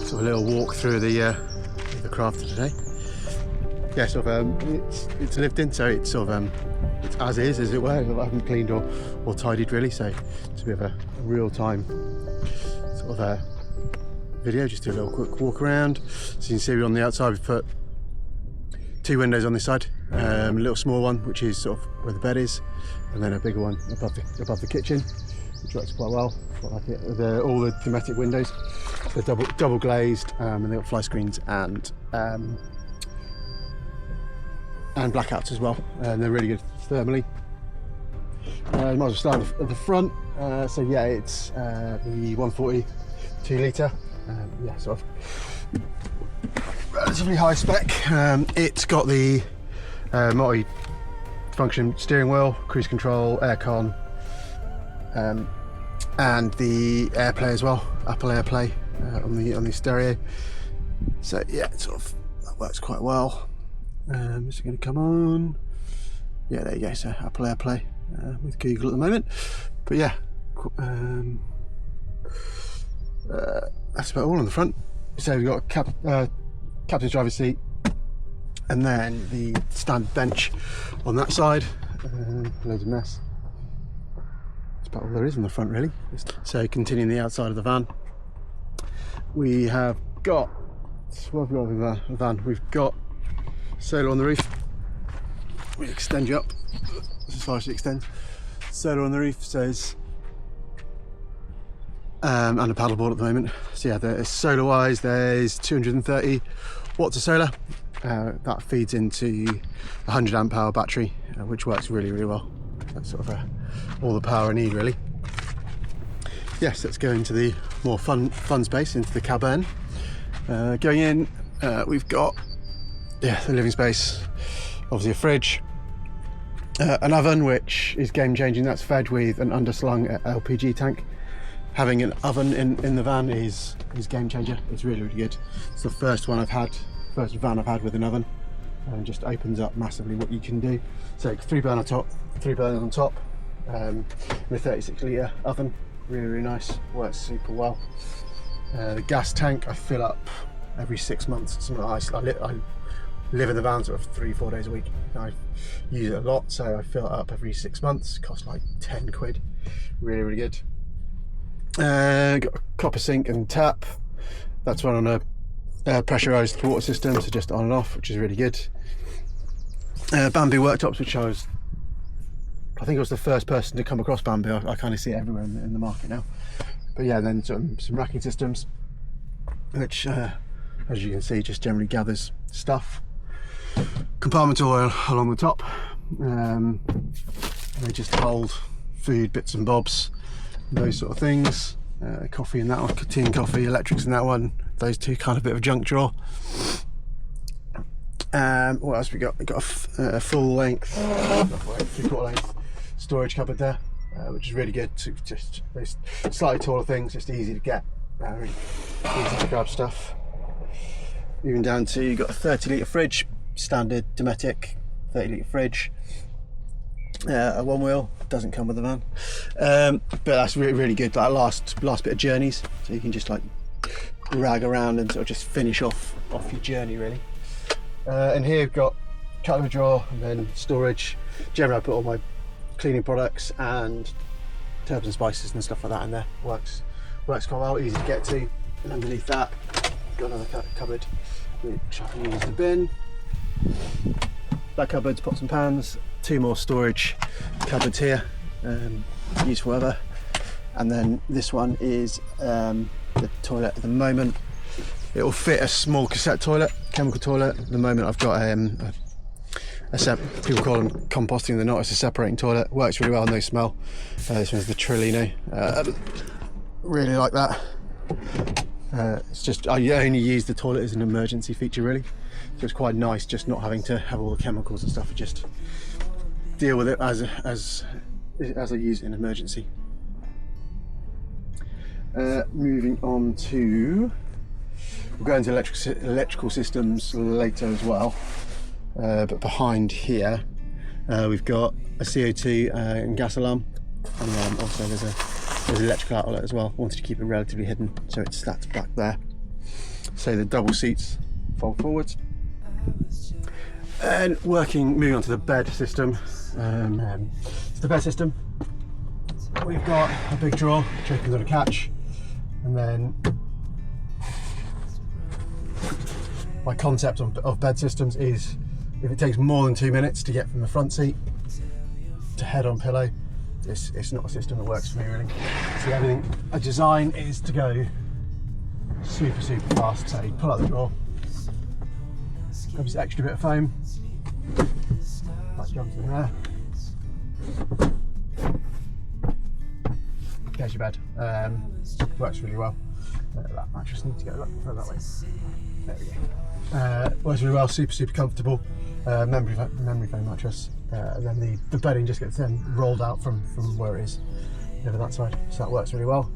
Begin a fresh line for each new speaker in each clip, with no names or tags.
sort of little walk through the crafter today. Yeah, sort of it's lived in, so it's sort of it's as is, as it were. I haven't cleaned or tidied really, so it's a bit of a real-time sort of video. Just do a little quick walk around. So you can see we're on the outside. We've put 2 windows on this side, a little small one which is sort of where the bed is, and then a bigger one above the kitchen, which works quite well. Quite like it. All the thematic windows, they're double glazed, and they've got fly screens and blackouts as well, and they're really good thermally. You might as well start at the front. So yeah, it's the 140 2-litre, yeah, sort of relatively high spec. It's got the multi-function steering wheel, cruise control, aircon, and the AirPlay as well, Apple AirPlay on the stereo. So yeah, it sort of that works quite well. Is it going to come on? Yeah, there you go. So Apple AirPlay with Google at the moment. But yeah, that's about all on the front. So we've got captain's driver's seat, and then the standard bench on that side. Loads of mess. That's about all there is on the front, really. So continuing the outside of the van, we have got, what have we got with the van? We've got solar on the roof. We extend you up as far as it extends. Solar on the roof says, and a paddleboard at the moment. So yeah, there's solar wise, there's 230 watts of solar. That feeds into a 100 amp hour battery, which works really, really well. That's sort of all the power I need, really. Yes, let's go into the more fun space, into the cabin. Going in, we've got the living space, obviously a fridge, an oven which is game changing. That's fed with an underslung LPG tank. Having an oven in the van is game changer. It's really, really good. It's the first van I've had with an oven, and just opens up massively what you can do. So 3 burners on top, with a 36 litre oven. Really, really nice. Works super well. The gas tank I fill up every 6 months. Something like I live in the van sort of 3-4 days a week. I use it a lot, so I fill it up every 6 months. Costs like 10 quid. Really, really good. Got a copper sink and tap. That's run on a pressurized water system, so just on and off, which is really good. Bamboo worktops, which I think I was the first person to come across bamboo. I kind of see it everywhere in the market now. But yeah, then some racking systems, which as you can see just generally gathers stuff. Compartment oil along the top. They just hold food, bits and bobs, those sort of things. Coffee in that one, tea and coffee, electrics in that one. Those two, kind of a bit of a junk drawer. What else we got? We got a full length, 3/4 length storage cupboard there, which is really good. To just slightly taller things, just easy to get, really easy to grab stuff. Moving down to, you've got a 30 litre fridge, standard Dometic 30 litre fridge. A one wheel, doesn't come with the van, but that's really, really good. Like last bit of journeys, so you can just like rag around and sort of just finish off your journey, really. And here we've got cutlery drawer, and then storage. Generally I put all my cleaning products and herbs and spices and stuff like that in there. Works quite well, easy to get to. And underneath that, got another cupboard which I can use the bin. That cupboard's pots and pans. 2 more storage cupboards here, used for whatever. And then this one is the toilet at the moment. It will fit a small cassette toilet, chemical toilet. At the moment I've got people call them composting, they're not, it's a separating toilet. Works really well, no smell. This one's the Trillino. Really like that. It's just, I only use the toilet as an emergency feature, really. So it's quite nice just not having to have all the chemicals and stuff, just deal with it as I use it in emergency. Moving on to, we'll go into electrical systems later as well, but behind here we've got a CO2 and gas alarm, and then also there's an electrical outlet as well. Wanted to keep it relatively hidden, so that's back there. So the double seats fold forwards. And moving on to the bed system. It's the bed system. We've got a big drawer which opens on a catch, and then my concept of bed systems is if it takes more than 2 minutes to get from the front seat to head on pillow, it's not a system that works for me really. So everything I design is to go super fast. So you pull out the drawer, grab this extra bit of foam, that jumps in there. There's your bed. Works really well. That mattress needs to go that way. There we go. Works really well. Super comfortable. Memory foam mattress. And then the bedding just gets then rolled out from where it is over that side. So that works really well.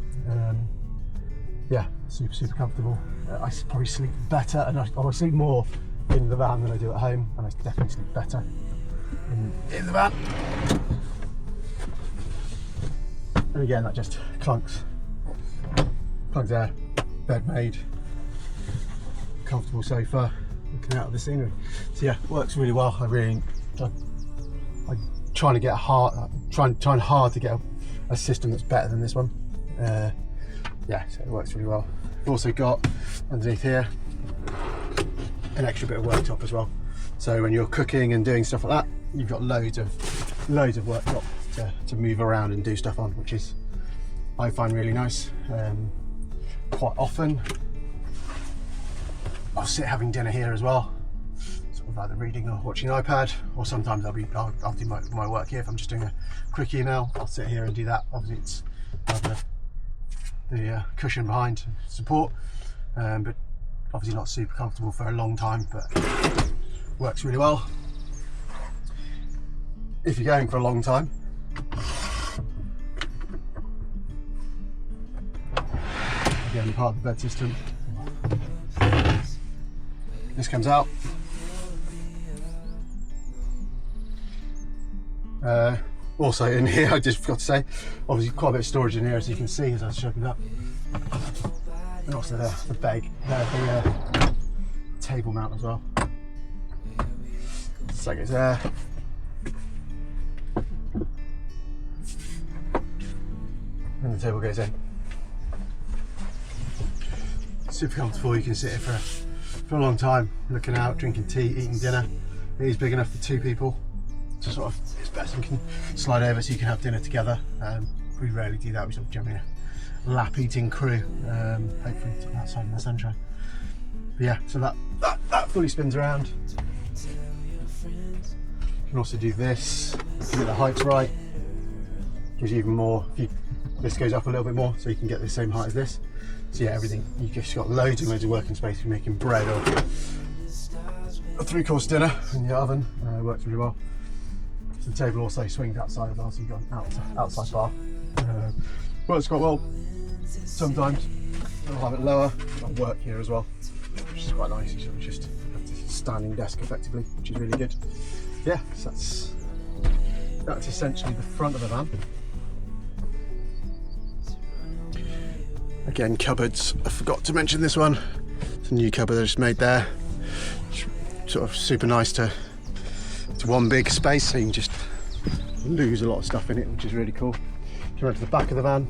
Yeah, super comfortable. I probably sleep better, and I sleep more in the van than I do at home, and I definitely sleep better in the van. And again, that just clunks there. Bed made, comfortable sofa, looking out at the scenery. So yeah, works really well. I'm trying hard to get a system that's better than this one. Yeah, so it works really well. We've also got underneath here an extra bit of worktop as well. So when you're cooking and doing stuff like that, you've got loads of worktop to move around and do stuff on, which is I find really nice. Quite often I'll sit having dinner here as well, sort of either reading or watching an iPad, or sometimes I'll do my work here. If I'm just doing a quick email, I'll sit here and do that. Obviously it's the cushion behind support, but obviously not super comfortable for a long time, but works really well. If you're going for a long time, again, part of the bed system, this comes out. Also in here, I just forgot to say, obviously quite a bit of storage in here, as you can see as I showed you that. And also the bag, the table mount as well. So it goes there. And the table goes in. Super comfortable. You can sit here for a long time, looking out, drinking tea, eating dinner. It is big enough for 2 people. So sort of, it's best we can slide over so you can have dinner together. We rarely do that. We sort of generally a lap eating crew. Hopefully outside in the sunshine. But yeah, so that fully spins around. You can also do this to get the heights right. Gives you even more. This goes up a little bit more, so you can get the same height as this. So yeah, everything, you just got loads and loads of working space for making bread or a 3-course dinner in the oven. Works really well. So the table also swings outside as well, so you've got an outside bar. Works quite well. Sometimes I'll have it lower. I'll work here as well, which is quite nice. You sort of just have this standing desk effectively, which is really good. Yeah, so that's essentially the front of the van. Again, cupboards, I forgot to mention this one. It's a new cupboard I just made there. Sort of super nice to one big space, so you can just lose a lot of stuff in it, which is really cool. Come around to the back of the van.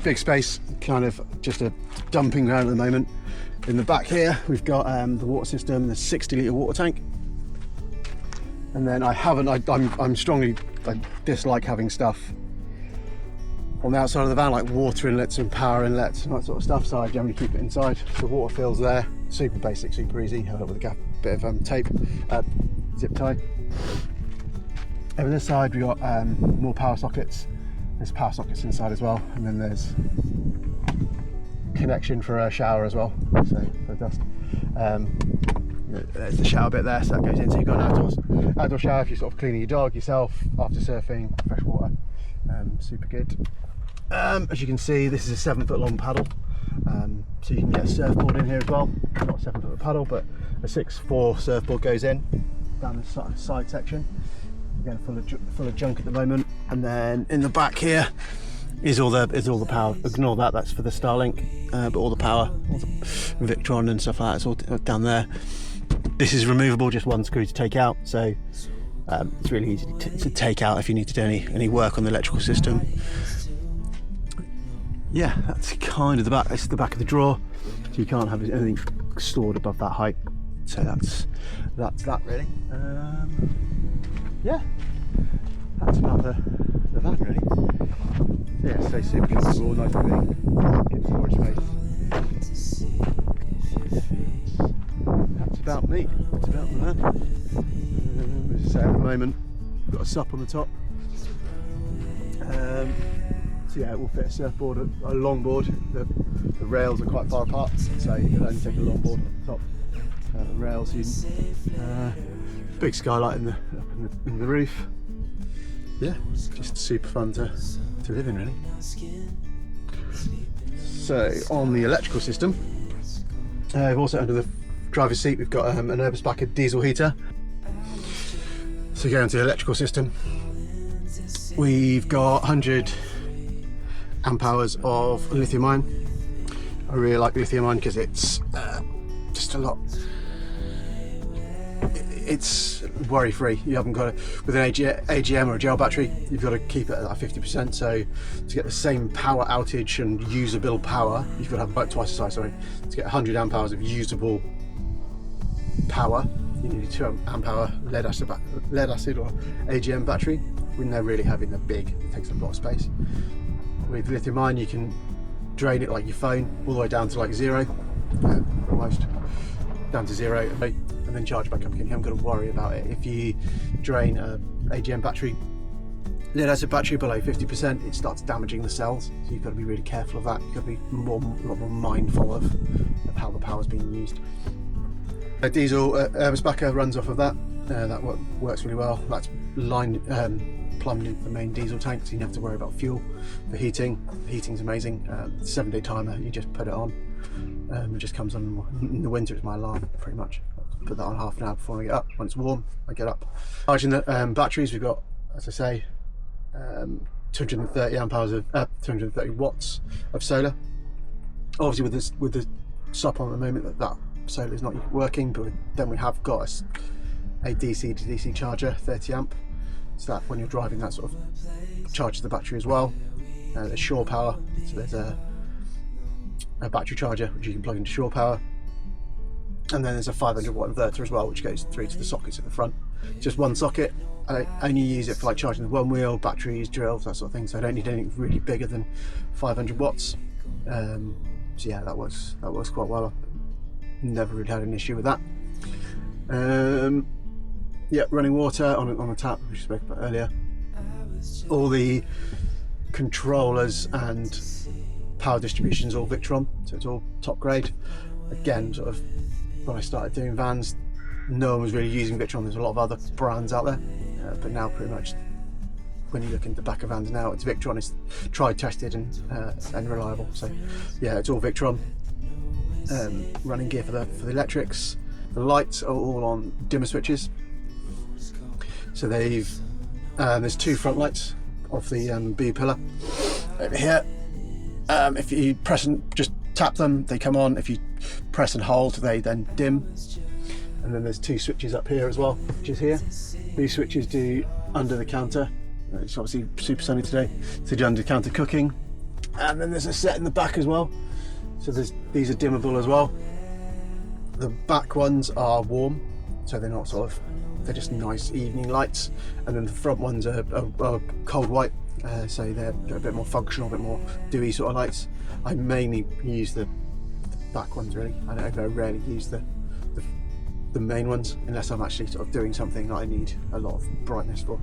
Big space, kind of just a dumping ground at the moment. In the back here, we've got the water system, the 60-litre water tank. And then I dislike having stuff on the outside of the van, like water inlets and power inlets and that sort of stuff, so I generally keep it inside. The water fills there, super basic, super easy, held up with a bit of tape, zip tie. Over this side we got more power sockets. There's power sockets inside as well, and then there's connection for a shower as well, so for dust. There's the shower bit there, so that goes in, so you've got an outdoor shower if you're sort of cleaning your dog, yourself, after surfing, fresh water. Super good. As you can see, this is a 7-foot long paddle, so you can get a surfboard in here as well. Not a 7-foot paddle, but a 6'4" surfboard goes in down the side section. Again, full of junk at the moment. And then in the back here, is all the power. Ignore that, that's for the Starlink, but all the power, all the Victron and stuff like that, it's all down there. This is removable, just one screw to take out, so it's really easy to take out if you need to do any work on the electrical system. Yeah, that's kind of the back. This is the back of the drawer, so you can't have anything stored above that height. So that's that really. Yeah, that's about the van really. Yeah, stay super comfortable, nice and big, get storage space. That's about me. That's about the van. As I say, at the moment, we've got a SUP on the top. So yeah, it will fit a surfboard, a longboard. The rails are quite far apart, so you can only take a longboard on the top. The rails, big skylight in the roof. Yeah, just super fun to live in really. So on the electrical system, I've also under the driver's seat we've got an Eberspacher diesel heater. So going to the electrical system, we've got 100 amp hours of lithium ion. I really like lithium ion because it's just a lot. It's worry free. You haven't got with an AGM or a gel battery, you've got to keep it at that 50%. So to get the same power outage and usable power, you've got to have about twice the size. Sorry, to get 100 amp hours of usable power, you need a 2 amp hour lead acid or AGM battery. When they're really heavy and they're big, it takes a lot of space. With lithium ion, you can drain it like your phone, all the way down to like zero, almost down to zero, and then charge back up again. You haven't got to worry about it. If you drain an AGM battery, lead acid battery below 50%, it starts damaging the cells. So you've got to be really careful of that. You've got to be a lot more mindful of how the power is being used. A diesel Eberspacher runs off of that. That works really well. That's plumbed into the main diesel tank, so you don't have to worry about fuel for heating. The heating's amazing. 7-day timer, you just put it on. It just comes on in the winter. It's my alarm pretty much. I put that on half an hour before I get up. When it's warm, I get up. Charging the batteries, we've got, as I say, 230 amp hours of 230 watts of solar. Obviously, with the SUP on at the moment, that solar is not working, but then we have got a DC to DC charger, 30 amp. So that when you're driving, that sort of charges the battery as well. There's shore power, so there's a battery charger which you can plug into shore power, and then there's a 500 watt inverter as well, which goes through to the sockets at the front. Just one socket. I only use it for like charging the one wheel, batteries, drills, that sort of thing. So I don't need anything really bigger than 500 watts. So yeah, that works quite well. I've never really had an issue with that. Yeah, running water on the tap, which we spoke about earlier. All the controllers and power distributions all Victron, so it's all top grade. Again, sort of when I started doing vans, no one was really using Victron. There's a lot of other brands out there, but now pretty much when you look into the back of vans now, it's Victron. It's tried, tested, and reliable. So yeah, it's all Victron. Running gear for the electrics. The lights are all on dimmer switches. So there's 2 front lights off the B pillar over here. If you press and just tap them, they come on. If you press and hold, they then dim. And then there's 2 switches up here as well, which is here. These switches do under the counter. It's obviously super sunny today, so do under the counter cooking. And then there's a set in the back as well. So these are dimmable as well. The back ones are warm, so they're not they're just nice evening lights. And then the front ones are cold white, so they're a bit more functional, a bit more dewy sort of lights. I mainly use the back ones really. I rarely use the main ones unless I'm actually sort of doing something that I need a lot of brightness for.